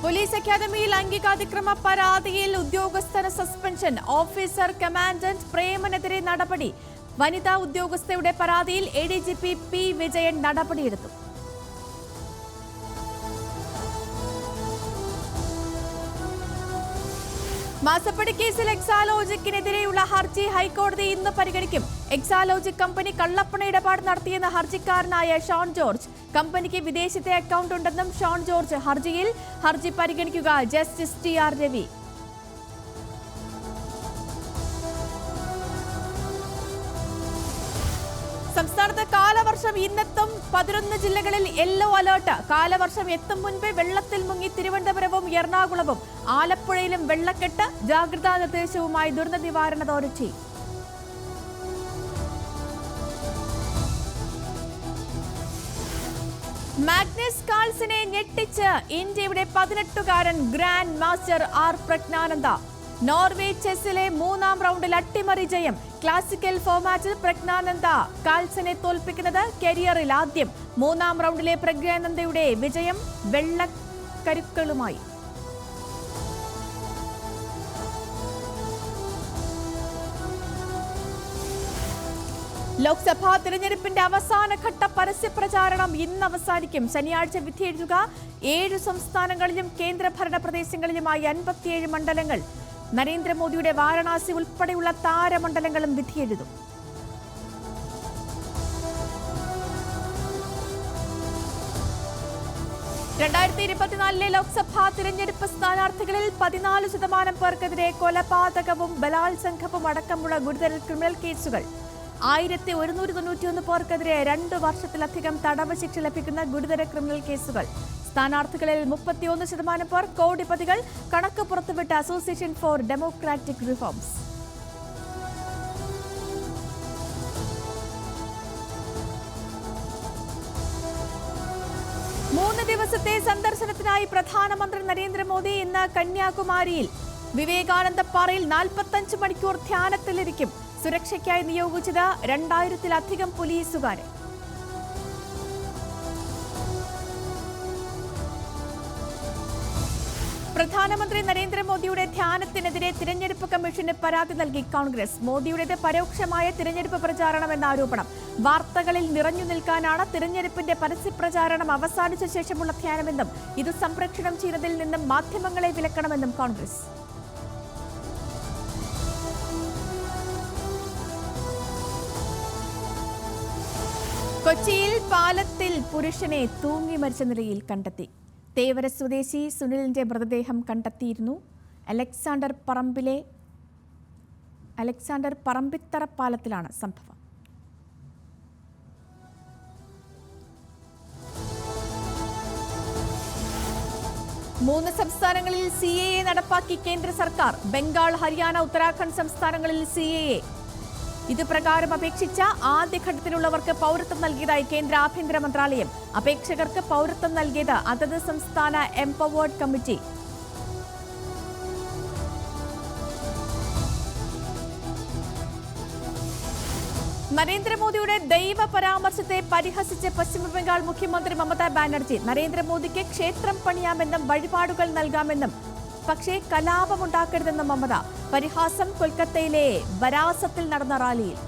Police അക്കാദമിയിൽ ലൈംഗികാതിക്രമ പരാതിയിൽ ഉദ്യോഗസ്ഥന് സസ്പെൻഷൻ. ഓഫീസർ കമാൻഡന്റ് പ്രേമനെതിരെ നടപടി. വനിതാ ഉദ്യോഗസ്ഥയുടെ പരാതിയിൽ എഡിജിപി പി വിജയൻ നടപടിയെടുത്തു. മാസപ്പടി കേസിൽ എക്സാലോജിക്കിനെതിരെയുള്ള ഹർജി ഹൈക്കോടതി ഇന്ന് പരിഗണിക്കും. എക്സാലോജിക് കമ്പനി കള്ളപ്പണ ഇടപാട് നടത്തിയെന്ന ഹർജിക്കാരനായ ഷോൺ ജോർജ്. കമ്പനിക്ക് വിദേശത്തെ അക്കൗണ്ട് ഉണ്ടെന്നും ഷോൺ ജോർജ് ഹർജി പരിഗണിക്കുക ജസ്റ്റിസ് ടി.ആർ. രവി. സംസ്ഥാനത്ത് കാലവർഷം ഇന്നെത്തും. 11 ജില്ലകളിൽ യെല്ലോ അലർട്ട്. കാലവർഷം എത്തും മുൻപേ വെള്ളത്തിൽ മുങ്ങി തിരുവനന്തപുരവും എറണാകുളവും. ആലപ്പുഴയിലും വെള്ളക്കെട്ട്. ജാഗ്രതാ നിർദ്ദേശവുമായി ദുരന്ത നിവാരണ അതോറിറ്റി. മാഗ്നസ് കാൾസിനെ ഞെട്ടിച്ച് ഇന്ത്യയുടെ 18-കാരൻ grand master R Praggnanandhaa. Norway ചെസ്സിലെ 3-ാം റൗണ്ടിൽ അട്ടിമറി ജയം. ക്ലാസിക്കൽ ഫോർമാറ്റിൽ പ്രജ്ഞാനന്ദ കാൾസിനെ തോൽപ്പിക്കുന്നത് കരിയറിൽ ആദ്യം. 3-ാം റൗണ്ടിലെ പ്രജ്ഞാനന്ദയുടെ വിജയം വെള്ളക്കരുക്കളുമായി. ലോക്സഭാ തിരഞ്ഞെടുപ്പിന്റെ അവസാനഘട്ട പരസ്യപ്രചാരണം ഇന്ന് അവസാനിക്കും. ശനിയാഴ്ച വിധിയെഴുതുക. 7 സംസ്ഥാനങ്ങളിലും കേന്ദ്രഭരണ പ്രദേശങ്ങളിലുമായി 57 മണ്ഡലങ്ങൾ. നരേന്ദ്രമോദിയുടെ വാരണാസി ഉൾപ്പെടെയുള്ള താരമണ്ഡലങ്ങളും വിധിയെഴുതും. ലോക്സഭാ തിരഞ്ഞെടുപ്പ് സ്ഥാനാർത്ഥികളിൽ 14% പേർക്കെതിരെ കൊലപാതകവും ബലാത്സംഗവും അടക്കമുള്ള ഗുരുതര ക്രിമിനൽ കേസുകൾ. 1191 പേർക്കെതിരെ 2 വർഷത്തിലധികം തടവ് ശിക്ഷ ലഭിക്കുന്ന ഗുരുതര ക്രിമിനൽ കേസുകൾ. സ്ഥാനാർത്ഥികളിൽ 31% പേർ കോടിപതികൾ. കണക്ക് പുറത്തുവിട്ട അസോസിയേഷൻ ഫോർ ഡെമോക്രാറ്റിക് റിഫോംസ്. മൂന്ന് ദിവസത്തെ സന്ദർശനത്തിനായി പ്രധാനമന്ത്രി നരേന്ദ്രമോദി ഇന്ന് കന്യാകുമാരിയിൽ. വിവേകാനന്ദ പാറയിൽ 45 മണിക്കൂർ ധ്യാനത്തിലിരിക്കും. സുരക്ഷയ്ക്കായി നിയോഗിച്ചത് 2000-ലധികം പോലീസുകാരെ. പ്രധാനമന്ത്രി നരേന്ദ്രമോദിയുടെ ധ്യാനത്തിനെതിരെ തിരഞ്ഞെടുപ്പ് കമ്മീഷന് പരാതി നൽകി കോൺഗ്രസ്. മോദിയുടേത് പരോക്ഷമായ തിരഞ്ഞെടുപ്പ് പ്രചാരണമെന്ന ആരോപണം. വാർത്തകളിൽ നിറഞ്ഞു നിൽക്കാനാണ് തിരഞ്ഞെടുപ്പിന്റെ പരസ്യപ്രചാരണം അവസാനിച്ച ശേഷമുള്ള ധ്യാനമെന്നും ഇത് സംപ്രേഷണം ചെയ്യുന്നതിൽ നിന്നും മാധ്യമങ്ങളെ വിലക്കണമെന്നും കോൺഗ്രസ്. കൊച്ചിയിൽ പാലത്തിൽ പുരുഷനെ തൂങ്ങി മരിച്ച നിലയിൽ കണ്ടെത്തി. തേവര സ്വദേശി സുനിലിന്റെ മൃതദേഹം കണ്ടെത്തിയിരുന്നു. അലക്സാണ്ടർ പറമ്പിത്തറ പാലത്തിലാണ് സംഭവം. മൂന്ന് സംസ്ഥാനങ്ങളിൽ CAA നടപ്പാക്കി കേന്ദ്ര സർക്കാർ. ബംഗാൾ, ഹരിയാന, ഉത്തരാഖണ്ഡ് സംസ്ഥാനങ്ങളിൽ CAA. ഇത് പ്രകാരം അപേക്ഷിച്ച ആദ്യഘട്ടത്തിലുള്ളവർക്ക് പൗരത്വം നൽകിയതായി കേന്ദ്ര ആഭ്യന്തര മന്ത്രാലയം. അപേക്ഷകർക്ക് പൗരത്വം നൽകിയത് അതത് സംസ്ഥാന എംപവേർഡ് കമ്മിറ്റി. നരേന്ദ്രമോദിയുടെ ദൈവ പരാമർശത്തെ പരിഹസിച്ച് പശ്ചിമബംഗാൾ മുഖ്യമന്ത്രി മമതാ ബാനർജി. നരേന്ദ്രമോദിക്ക് ക്ഷേത്രം പണിയാമെന്നും വഴിപാടുകൾ നൽകാമെന്നും, പക്ഷേ കലാപമുണ്ടാക്കരുതെന്നും മമത. പരിഹാസം കൊൽക്കത്തയിലെ ബരാസത്തിൽ നടന്ന റാലിയിൽ.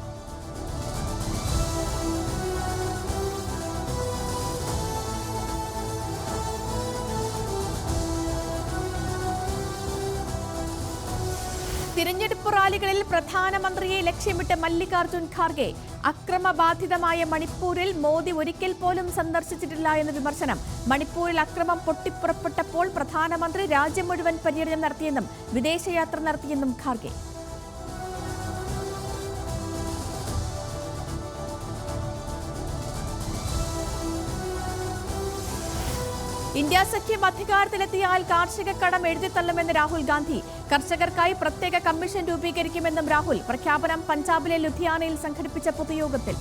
തിരഞ്ഞെടുപ്പ് റാലികളിൽ പ്രധാനമന്ത്രിയെ ലക്ഷ്യമിട്ട് മല്ലികാർജുൻ ഖാർഗെ. അക്രമബാധിതമായ മണിപ്പൂരിൽ മോദി ഒരിക്കൽ പോലും സന്ദർശിച്ചിട്ടില്ല എന്ന വിമർശനം. മണിപ്പൂരിൽ അക്രമം പൊട്ടിപ്പുറപ്പെട്ടപ്പോൾ പ്രധാനമന്ത്രി രാജ്യം മുഴുവൻ പര്യടനം നടത്തിയെന്നും വിദേശയാത്ര നടത്തിയെന്നും ഖാർഗെ. ഇന്ത്യ സഖ്യം അധികാരത്തിലെത്തിയാൽ കാർഷിക കടം എഴുതിത്തള്ളുമെന്ന് രാഹുൽ ഗാന്ധി. കർഷകർക്കായി പ്രത്യേക കമ്മീഷൻ രൂപീകരിക്കുമെന്നും രാഹുൽ. പ്രഖ്യാപനം പഞ്ചാബിലെ ലുധിയാനയിൽ സംഘടിപ്പിച്ച പൊതുയോഗത്തിൽ.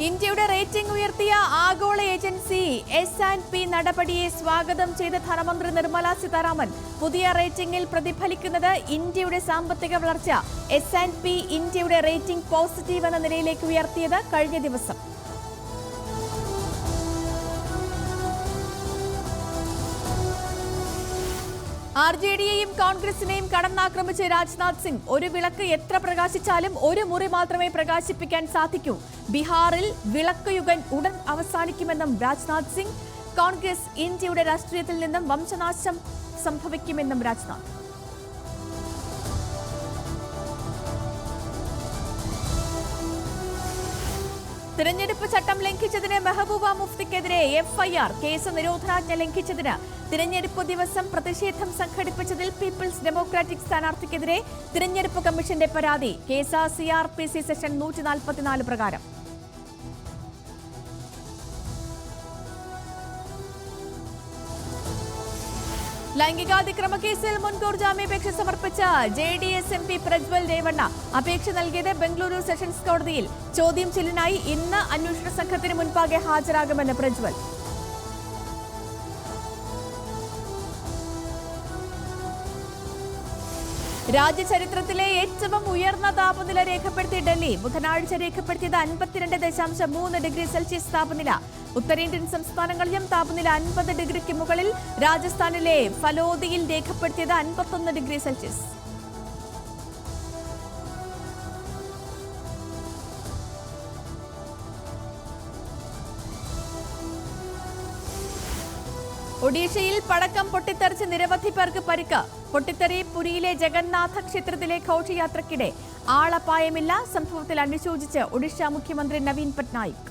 ഇന്ത്യയുടെ റേറ്റിംഗ് ഉയർത്തിയ ആഗോള ഏജൻസി S&P നടപടിയെ സ്വാഗതം ചെയ്ത ധനമന്ത്രി നിർമ്മല സീതാരാമൻ. പുതിയ റേറ്റിംഗിൽ പ്രതിഫലിക്കുന്നത് ഇന്ത്യയുടെ സാമ്പത്തിക വളർച്ച. S&P ഇന്ത്യയുടെ റേറ്റിംഗ് പോസിറ്റീവ് എന്ന നിലയിലേക്ക് ഉയർത്തിയത് കഴിഞ്ഞ ദിവസം. RJDയെയും കോൺഗ്രസിനെയും കടന്നാക്രമിച്ച് രാജ്നാഥ് സിംഗ്. ഒരു വിളക്ക് എത്ര പ്രകാശിച്ചാലും ഒരു മുറി മാത്രമേ പ്രകാശിപ്പിക്കാൻ സാധിക്കൂ. ബീഹാറിൽ വിളക്ക് യുഗം ഉടൻ അവസാനിക്കുമെന്നും രാജ്നാഥ് സിംഗ്. കോൺഗ്രസ് ഇന്ത്യയുടെ രാഷ്ട്രീയത്തിൽ നിന്നും വംശനാശം സംഭവിക്കുമെന്നും രാജ്നാഥ്. തിരഞ്ഞെടുപ്പ് ചട്ടം ലംഘിച്ചതിന് മെഹബൂബ മുഫ്തിക്കെതിരെ FIR. കേസ് നിരോധനാജ്ഞ ലംഘിച്ചതിന് തിരഞ്ഞെടുപ്പ് ദിവസം പ്രതിഷേധം സംഘടിപ്പിച്ചതിൽ പീപ്പിൾസ് ഡെമോക്രാറ്റിക് സ്ഥാനാർത്ഥിക്കെതിരെ തിരഞ്ഞെടുപ്പ് കമ്മീഷന്റെ പരാതി. കേസ് CRPC സെക്ഷൻ 144 പ്രകാരം. ലൈംഗികാതിക്രമ കേസിൽ മുൻകൂർ ജാമ്യാപേക്ഷ സമർപ്പിച്ച JDS MP പ്രജ്വൽ രേവണ്ണ. അപേക്ഷ നൽകിയത് ബംഗളൂരു സെഷൻസ് കോടതിയിൽ. ചോദ്യം ചെയ്യലിനായി ഇന്ന് അന്വേഷണ സംഘത്തിന് മുൻപാകെ ഹാജരാകുമെന്ന് പ്രജ്വൽ. രാജ്യചരിത്രത്തിലെ ഏറ്റവും ഉയർന്ന താപനില രേഖപ്പെടുത്തിയ ഡൽഹി. ബുധനാഴ്ച രേഖപ്പെടുത്തിയത് 52.3 ഡിഗ്രി സെൽഷ്യസ് താപനില. ഉത്തരേന്ത്യൻ സംസ്ഥാനങ്ങളിലും താപനില 50 ഡിഗ്രിക്ക് മുകളിൽ. രാജസ്ഥാനിലെ ഫലോദിയിൽ രേഖപ്പെടുത്തിയത് 51 ഡിഗ്രി സെൽഷ്യസ്. ഒഡീഷയിൽ പടക്കം പൊട്ടിത്തെറിച്ച് നിരവധി പേർക്ക് പരിക്ക്. പൊട്ടിത്തെറി പുരിയിലെ ജഗന്നാഥ ക്ഷേത്രത്തിലെ ഘോഷയാത്രയ്ക്കിടെ. ആളപായമില്ല. സംഭവത്തിൽ അനുശോചിച്ച് ഒഡീഷ മുഖ്യമന്ത്രി നവീൻ പട്നായിക്.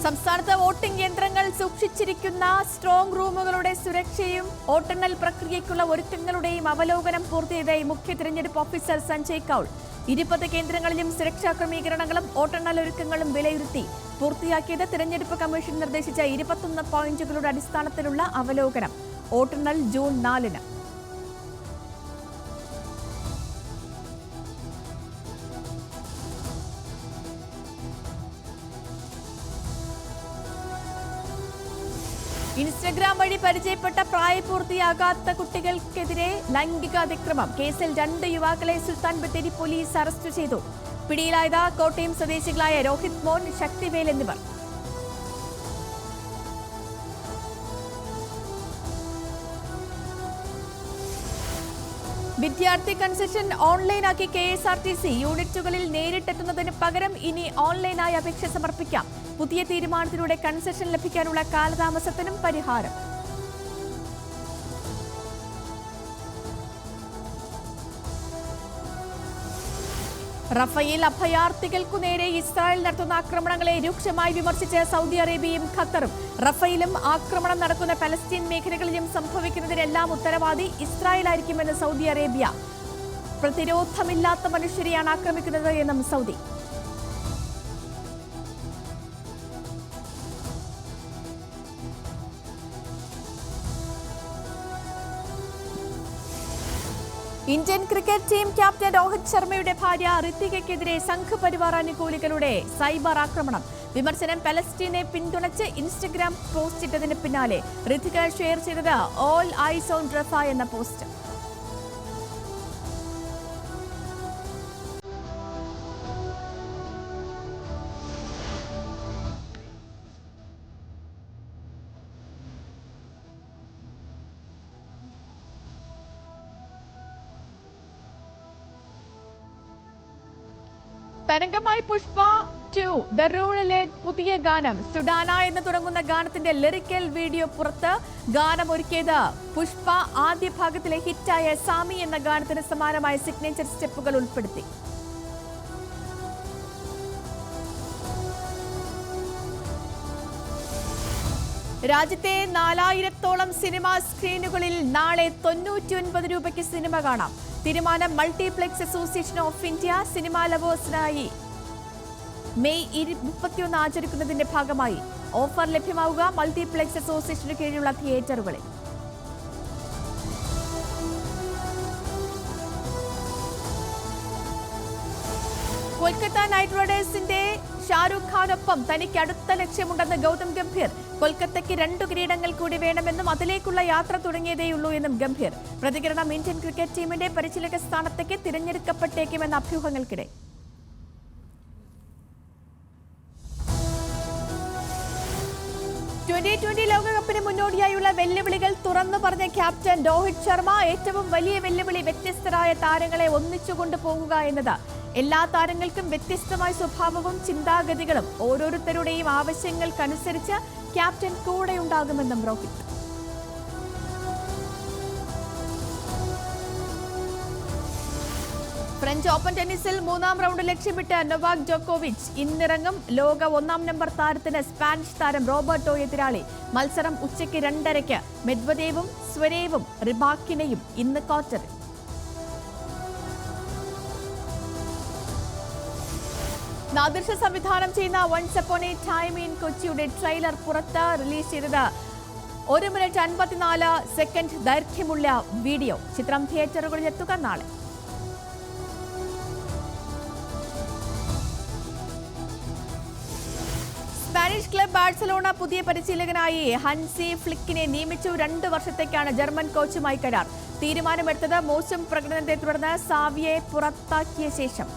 സംസ്ഥാനത്ത് വോട്ടിംഗ് യന്ത്രങ്ങൾ സൂക്ഷിച്ചിരിക്കുന്ന സ്ട്രോങ് റൂമുകളുടെ സുരക്ഷയും വോട്ടെണ്ണൽ പ്രക്രിയയ്ക്കുള്ള ഒരുക്കങ്ങളുടെയും അവലോകനം പൂർത്തിയായതായി മുഖ്യ തിരഞ്ഞെടുപ്പ് ഓഫീസർ സഞ്ജയ് കൌൾ. 20 കേന്ദ്രങ്ങളിലും സുരക്ഷാ ക്രമീകരണങ്ങളും വോട്ടെണ്ണൽ ഒരുക്കങ്ങളും വിലയിരുത്തി. പൂർത്തിയാക്കിയത് തിരഞ്ഞെടുപ്പ് കമ്മീഷൻ നിർദ്ദേശിച്ച 21 പോയിന്റുകളുടെ അടിസ്ഥാനത്തിലുള്ള അവലോകനം. വോട്ടെണ്ണൽ ജൂൺ 4-ന്. ഇൻസ്റ്റഗ്രാം വഴി പരിചയപ്പെട്ട പ്രായപൂർത്തിയാകാത്ത കുട്ടികൾക്കെതിരെ ലൈംഗിക അതിക്രമം കേസിൽ 2 യുവാക്കളെ സുൽത്താൻ ബത്തേരി പോലീസ് അറസ്റ്റ് ചെയ്തു. പിടിയിലായത് കോട്ടയം സ്വദേശികളായ രോഹിത് മോൻ, ശക്തിവേൽ എന്നിവർ. വിദ്യാർത്ഥി കൺസെഷൻ ഓൺലൈനാക്കി KSRTC. യൂണിറ്റുകളിൽ നേരിട്ടെത്തുന്നതിന് പകരം ഇനി ഓൺലൈനായി അപേക്ഷ സമർപ്പിക്കാം. പുതിയ തീരുമാനത്തിലൂടെ കൺസെഷൻ ലഭിക്കാനുള്ള കാലതാമസത്തിനും പരിഹാരം. റഫേൽ അഭയാർത്ഥികൾക്കു നേരെ ഇസ്രായേൽ നടത്തുന്ന ആക്രമണങ്ങളെ രൂക്ഷമായി വിമർശിച്ച് സൗദി അറേബ്യയും ഖത്തറും. റഫേലും ആക്രമണം നടക്കുന്ന പലസ്തീൻ മേഖലകളിലും സംഭവിക്കുന്നതിനെല്ലാം ഉത്തരവാദി ഇസ്രായേലായിരിക്കുമെന്ന് സൗദി അറേബ്യ. പ്രതിരോധമില്ലാത്ത മനുഷ്യരെയാണ് ആക്രമിക്കുന്നത് എന്നും Saudi. Indian cricket team captain Rohit ശർമ്മയുടെ ഭാര്യ ഋത്തികയ്ക്കെതിരെ സംഘപരിവാർ അനുകൂലികളുടെ സൈബർ ആക്രമണം. വിമർശനം പലസ്തീനെ പിന്തുണച്ച് ഇൻസ്റ്റഗ്രാം പോസ്റ്റ് ഇട്ടതിന് പിന്നാലെ ഋതിക ഷെയർ ചെയ്തത് ഓൾ ഐസ് ഓൺ റഫ എന്ന പോസ്റ്റ്. തരംഗമായി പുഷ്പ 2 ദ റൂളിലെ പുതിയ ഗാനം സുഡാന എന്ന് തുടങ്ങുന്ന ഗാനത്തിന്റെ ലിറിക്കൽ വീഡിയോ പുറത്ത്. ഗാനം ഒരുക്കിയത് പുഷ്പ. ആദ്യ ഭാഗത്തിലെ ഹിറ്റായ സാമി എന്ന ഗാനത്തിന് സമാനമായ സിഗ്നേച്ചർ സ്റ്റെപ്പുകൾ ഉൾപ്പെടുത്തി. രാജ്യത്തെ 4000-ഓളം സിനിമാ സ്ക്രീനുകളിൽ നാളെ 99 രൂപയ്ക്ക് സിനിമ കാണാം. തീരുമാനം multiplex association of India cinema ലവേഴ്സിനായി മെയ് 31 ആചരിക്കുന്നതിന്റെ ഭാഗമായി. ഓഫർ ലഭ്യമാവുക മൾട്ടിപ്ലെക്സ് അസോസിയേഷന് കീഴിലുള്ള തിയേറ്ററുകളിൽ. കൊൽക്കത്ത നൈറ്റ് റൈഡേഴ്സിന്റെ ഷാരൂഖ് ഖാനൊപ്പം തനിക്ക് അടുത്ത ലക്ഷ്യമുണ്ടെന്ന് ഗൗതം ഗംഭീർ. കൊൽക്കത്തയ്ക്ക് 2 കിരീടങ്ങൾ കൂടി വേണമെന്നും അതിലേക്കുള്ള യാത്ര തുടങ്ങിയതേയുള്ളൂ എന്നും ഗംഭീർ. പ്രതികരണം ഇന്ത്യൻ ക്രിക്കറ്റ് ടീമിന്റെ പരിശീലക സ്ഥാനത്തേക്ക് തിരഞ്ഞെടുക്കപ്പെട്ടേക്കുമെന്ന അഭ്യൂഹങ്ങൾക്കിടെ. T20 ലോകകപ്പിന് മുന്നോടിയായുള്ള വെല്ലുവിളികൾ തുറന്നു പറഞ്ഞ ക്യാപ്റ്റൻ രോഹിത് ശർമ്മ. ഏറ്റവും വലിയ വെല്ലുവിളി വ്യത്യസ്തരായ താരങ്ങളെ ഒന്നിച്ചുകൊണ്ടു പോകുക എന്നത്. എല്ലാ താരങ്ങൾക്കും വ്യത്യസ്തമായ സ്വഭാവവും ചിന്താഗതികളും. ഓരോരുത്തരുടെയും ആവശ്യങ്ങൾക്കനുസരിച്ച് ക്യാപ്റ്റൻ കൂടെയുണ്ടാകുമെന്നും രോഹിത്. ഫ്രഞ്ച് ഓപ്പൺ ടെന്നീസിൽ 3ാം റൗണ്ട് ലക്ഷ്യമിട്ട് നൊവാക് ജോക്കോവിച്ച് ഇന്നിറങ്ങും. ലോക 1ാം നമ്പർ താരത്തിന് സ്പാനിഷ് താരം റോബർട്ടോ എതിരാളി. മത്സരം ഉച്ചയ്ക്ക് 2:30. മെദ്വദേവും സ്വരേവും റിബാക്കിനെയും ഇന്ന് ക്വാർട്ടറിൽ. നാദിർഷ സംവിധാനം ചെയ്യുന്ന once upon a time in കൊച്ചിയുടെ ട്രെയിലർ പുറത്ത്. റിലീസ് ചെയ്തത് 1 മിനിറ്റ് 54 സെക്കൻഡ് ദൈർഘ്യമുള്ള വീഡിയോ. ചിത്രം തിയേറ്ററുകളിൽ എത്തുക നാളെ. സ്പാനിഷ് ക്ലബ് ബാഴ്സലോണ പുതിയ പരിശീലകനായി ഹൻസി ഫ്ലിക്കിനെ നിയമിച്ചു. 2 വർഷത്തേക്കാണ് ജർമ്മൻ കോച്ചുമായി കരാർ. തീരുമാനമെടുത്തത് മോശം പ്രകടനത്തെ തുടർന്ന് സാവിയെ പുറത്താക്കിയ ശേഷം.